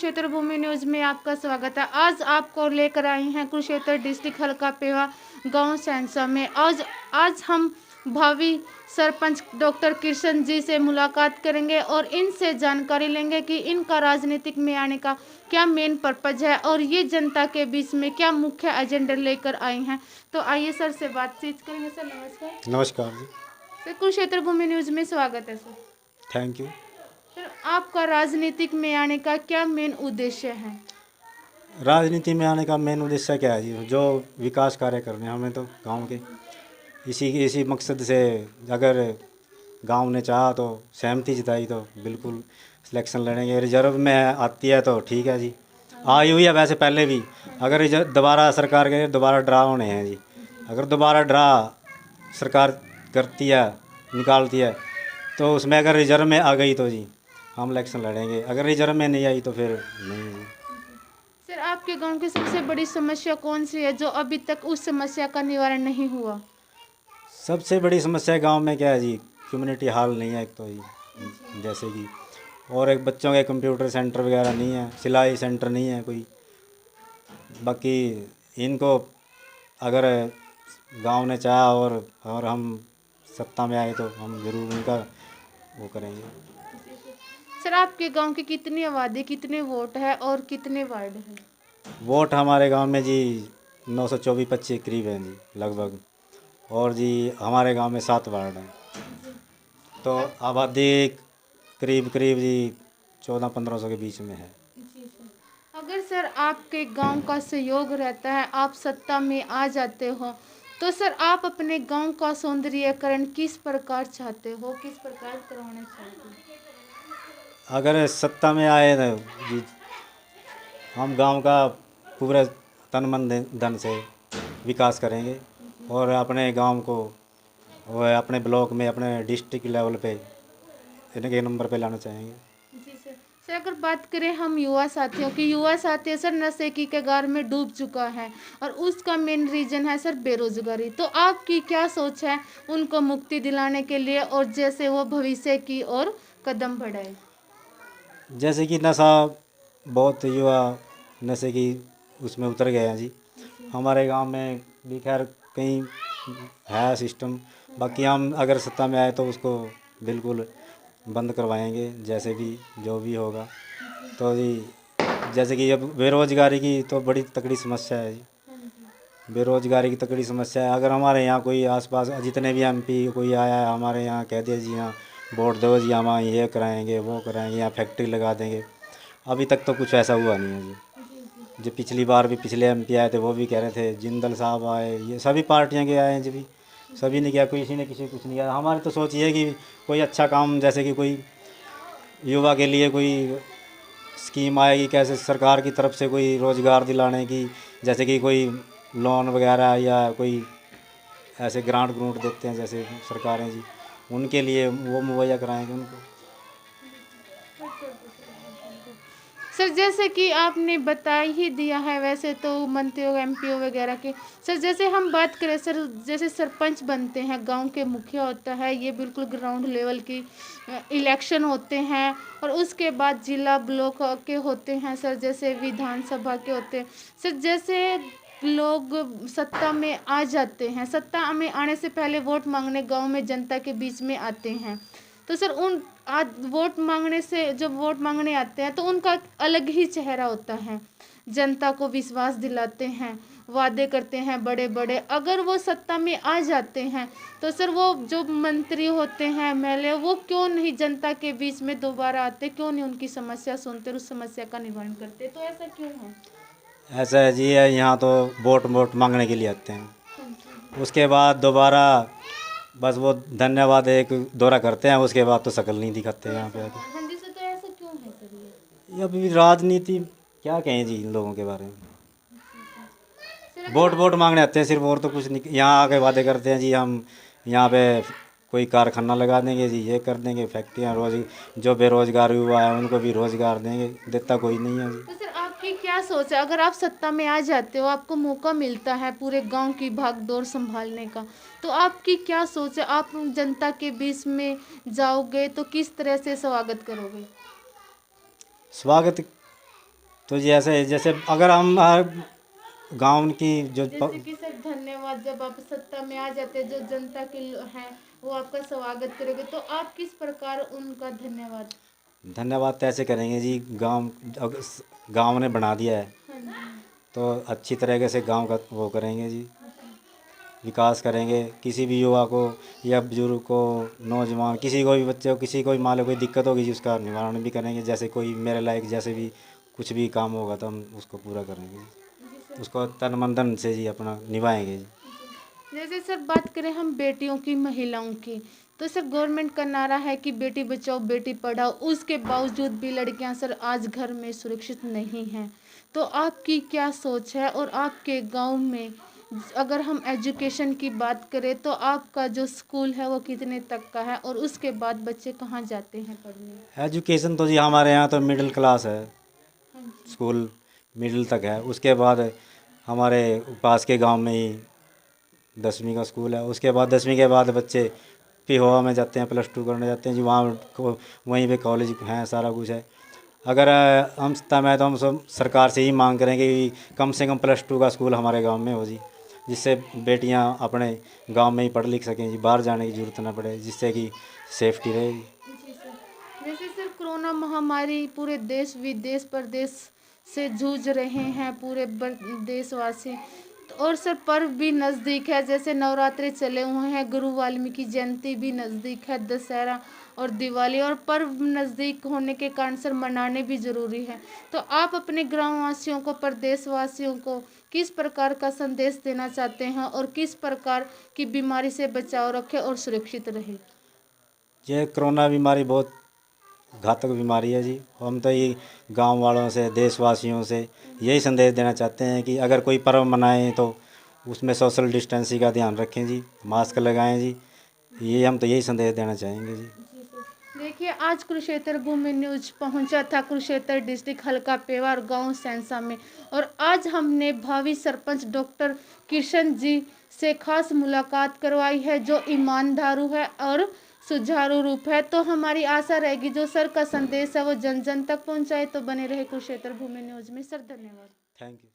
कुरुक्षेत्र भूमि news में आपका स्वागत है। आज आपको लेकर आए हैं कुरुक्षेत्र डिस्ट्रिक्ट हल्का पेवा गांव सैंसा में। आज हम भावी सरपंच डॉक्टर कृष्ण जी से मुलाकात करेंगे और इनसे जानकारी लेंगे कि इनका राजनीतिक में आने का क्या मेन पर्पज है और ये जनता के बीच में क्या मुख्य एजेंडा लेकर आए हैं। तो आइए सर से बातचीत करेंगे। सर नमस्कार। नमस्कार जी। सर कुरुक्षेत्र भूमि न्यूज में स्वागत है सर। Thank you. सर आपका राजनीतिक में आने का क्या मेन उद्देश्य है? राजनीति में आने का मेन उद्देश्य क्या है जी? जो विकास कार्य करने हैं हमें तो गांव के, इसी मकसद से अगर गांव ने चाहा तो सहमति जताई तो बिल्कुल सिलेक्शन लड़ेंगे। रिजर्व में आती है तो ठीक है जी, आई हुई है वैसे पहले भी। अगर दोबारा सरकार के दोबारा ड्रा होने हैं जी, अगर दोबारा ड्रा सरकार करती है, निकालती है, तो उसमें अगर रिजर्व में आ गई तो जी हम इलेक्शन लड़ेंगे, अगर रिजर्व में नहीं आई तो फिर नहीं जी। सर आपके गांव की सबसे बड़ी समस्या कौन सी है जो अभी तक उस समस्या का निवारण नहीं हुआ? सबसे बड़ी समस्या गांव में क्या है जी? कम्युनिटी हॉल नहीं है एक तो जी, जैसे कि, और एक बच्चों के कंप्यूटर सेंटर वगैरह नहीं है, सिलाई सेंटर नहीं है कोई। बाकी इनको अगर गांव ने चाहा और हम सत्ता में आए तो हम ज़रूर उनका वो करेंगे। सर आपके गांव की कितनी आबादी, कितने वोट है और कितने वार्ड है? वोट हमारे गांव में जी 924-25 करीब हैं जी लगभग, और जी हमारे गांव में 7 वार्ड हैं, तो आबादी करीब करीब जी 1400-1500 के बीच में है। जी सर। अगर सर आपके गांव का सहयोग रहता है, आप सत्ता में आ जाते हो, तो सर आप अपने गांव का सौंदर्यीकरण किस प्रकार चाहते हो, किस प्रकार करवाना चाहते हो? अगर सत्ता में आए तो जी हम गांव का पूरे तन मन धन से विकास करेंगे और अपने गांव को और अपने ब्लॉक में, अपने डिस्ट्रिक्ट लेवल पे इनके नंबर पे लाना चाहेंगे। जी सर। सर अगर बात करें हम युवा साथियों की, युवा साथी सर नशे की कगार में डूब चुका है और उसका मेन रीजन है सर बेरोजगारी। तो आपकी क्या सोच है उनको मुक्ति दिलाने के लिए और जैसे वो भविष्य की ओर कदम बढ़ाए? जैसे कि नशा, बहुत युवा नशे की उसमें उतर गए हैं जी। हमारे गांव में भी खैर कहीं है सिस्टम, बाकी हम अगर सत्ता में आए तो उसको बिल्कुल बंद करवाएंगे, जैसे भी जो भी होगा। तो जी जैसे कि अब बेरोज़गारी की तो बड़ी तकड़ी समस्या है जी, बेरोज़गारी की तकड़ी समस्या है। अगर हमारे यहाँ कोई आसपास जितने भी एमपी कोई आया है हमारे यहाँ, कह दिया जी हाँ वोट दो जी, हम ये कराएंगे वो कराएंगे, यहाँ फैक्ट्री लगा देंगे, अभी तक तो कुछ ऐसा हुआ नहीं है जी। जो पिछली बार भी पिछले एमपी आए थे वो भी कह रहे थे, जिंदल साहब आए, ये सभी पार्टियां के आए हैं जी, भी सभी ने किया, किसी ने किसी कुछ नहीं किया। हमारी तो सोच ये है कि कोई अच्छा काम, जैसे कि कोई युवा के लिए कोई स्कीम आएगी, कैसे सरकार की तरफ से कोई रोज़गार दिलाने की, जैसे कि कोई लोन वगैरह या कोई ऐसे ग्रांट ग्रूंट देते हैं जैसे सरकारें जी, उनके लिए वो मुहैया कराएंगे उनको। सर जैसे कि आपने बता ही दिया है, वैसे तो मंत्रियों एमपीओ वगैरह के, सर जैसे हम बात करें सर, जैसे सरपंच बनते हैं, गांव के मुखिया होता है, ये बिल्कुल ग्राउंड लेवल की इलेक्शन होते हैं और उसके बाद जिला ब्लॉक के होते हैं सर, जैसे विधानसभा के होते हैं सर। जैसे लोग सत्ता में आ जाते हैं, सत्ता में आने से पहले वोट मांगने गांव में जनता के बीच में आते हैं, तो सर उन आज वोट मांगने से जब वोट मांगने आते हैं तो उनका अलग ही चेहरा होता है, जनता को विश्वास दिलाते हैं, वादे करते हैं बड़े बड़े। अगर वो सत्ता में आ जाते हैं तो सर वो जो मंत्री होते हैं एमएलए, वो क्यों नहीं जनता के बीच में दोबारा आते, क्यों नहीं उनकी समस्या सुनते और उस समस्या का निवारण करते? तो ऐसा क्यों है? ऐसा है जी, यहाँ तो वोट वोट मांगने के लिए आते हैं, उसके बाद दोबारा बस वो धन्यवाद एक दौरा करते हैं, उसके बाद तो शकल नहीं दिखाते यहाँ पे आके। हाँ जी सर। तो ऐसा क्यों है सर ये अभी राजनीति क्या कहें जी इन लोगों के बारे में, ये? वोट वोट मांगने आते हैं सिर्फ, और तो कुछ नहीं। यहाँ आके वादे करते हैं जी हम यहाँ पे कोई कारखाना लगा देंगे जी, ये कर देंगे, फैक्ट्रियाँ, रोज जो बेरोजगार युवा है उनको भी रोजगार देंगे, देता कोई नहीं है जी। तो सर आपकी क्या सोच है, अगर आप सत्ता में आ जाते हो, आपको मौका मिलता है पूरे गांव की भागदौड़ संभालने का, तो आपकी क्या सोच है? आप जनता के बीच में जाओगे तो किस तरह से स्वागत करोगे? स्वागत तो जैसे जैसे अगर हम गांव की जो जैसे कि सर धन्यवाद, जब आप सत्ता में आ जाते जो जनता के हैं वो आपका स्वागत करेंगे, तो आप किस प्रकार उनका धन्यवाद? धन्यवाद तो ऐसे करेंगे जी, गांव ने बना दिया है हाँ जी। तो अच्छी तरीके से गांव का वो करेंगे जी, विकास करेंगे। किसी भी युवा को या बुजुर्ग को, नौजवान, किसी को भी, बच्चे को, किसी को भी मान लो कोई दिक्कत होगी जी, उसका निवारण भी करेंगे। जैसे कोई मेरे लायक जैसे भी कुछ भी काम होगा तो हम उसको पूरा करेंगे जी जी, सर। उसको तन मन धन से जी अपना निभाएंगे जी। जैसे सर बात करें हम बेटियों की, महिलाओं की, तो सर गवर्नमेंट का नारा है कि बेटी बचाओ बेटी पढ़ाओ, उसके बावजूद भी लड़कियां सर आज घर में सुरक्षित नहीं हैं। तो आपकी क्या सोच है, और आपके गांव में अगर हम एजुकेशन की बात करें तो आपका जो स्कूल है वो कितने तक का है, और उसके बाद बच्चे कहाँ जाते हैं पढ़ने? एजुकेशन तो जी हमारे यहाँ तो मिडिल क्लास है, हाँ जी। स्कूल मिडिल तक है। उसके बाद हमारे पास के गांव में ही 10वीं का स्कूल है। उसके बाद 10वीं के बाद बच्चे पिहोवा में जाते हैं, +2 करने जाते हैं जी, वहाँ वहीं पे कॉलेज हैं, सारा कुछ है। अगर हम सत्ता में है तो हम सब सरकार से ही मांग करेंगे कि कम से कम +2 का स्कूल हमारे गांव में हो जी, जिससे बेटियां अपने गांव में ही पढ़ लिख सकें जी, बाहर जाने की ज़रूरत ना पड़े, जिससे कि सेफ्टी रहे जी। जी सर। जैसे सर कोरोना महामारी पूरे देश विदेश प्रदेश से जूझ रहे हैं पूरे देशवासी, और सर पर्व भी नज़दीक है, जैसे नवरात्रि चले हुए हैं, गुरु वाल्मीकि जयंती भी नज़दीक है, दशहरा और दिवाली, और पर्व नज़दीक होने के कारण सर मनाने भी ज़रूरी है। तो आप अपने ग्रामवासियों को, प्रदेशवासियों को किस प्रकार का संदेश देना चाहते हैं, और किस प्रकार की बीमारी से बचाव रखें और सुरक्षित रहे? ये कोरोना बीमारी बहुत घातक बीमारी है जी। हम तो ये गांव वालों से, देशवासियों से यही संदेश देना चाहते हैं कि अगर कोई पर्व मनाएं तो उसमें सोशल डिस्टेंसिंग का ध्यान रखें जी, मास्क लगाएं जी। ये हम तो यही संदेश देना चाहेंगे जी। जी सर। देखिए आज कुरुक्षेत्र भूमि न्यूज पहुंचा था कुरुक्षेत्र डिस्ट्रिक्ट हल्का पेवार गांव सैंसा में, और आज हमने भावी सरपंच डॉक्टर किशन जी से खास मुलाकात करवाई है, जो ईमानदारू है और सुचारू रूप है। तो हमारी आशा रहेगी जो सर का संदेश है वो जन जन तक पहुंचाए। तो बने रहे कुरुक्षेत्र भूमि न्यूज में। सर धन्यवाद। Thank you.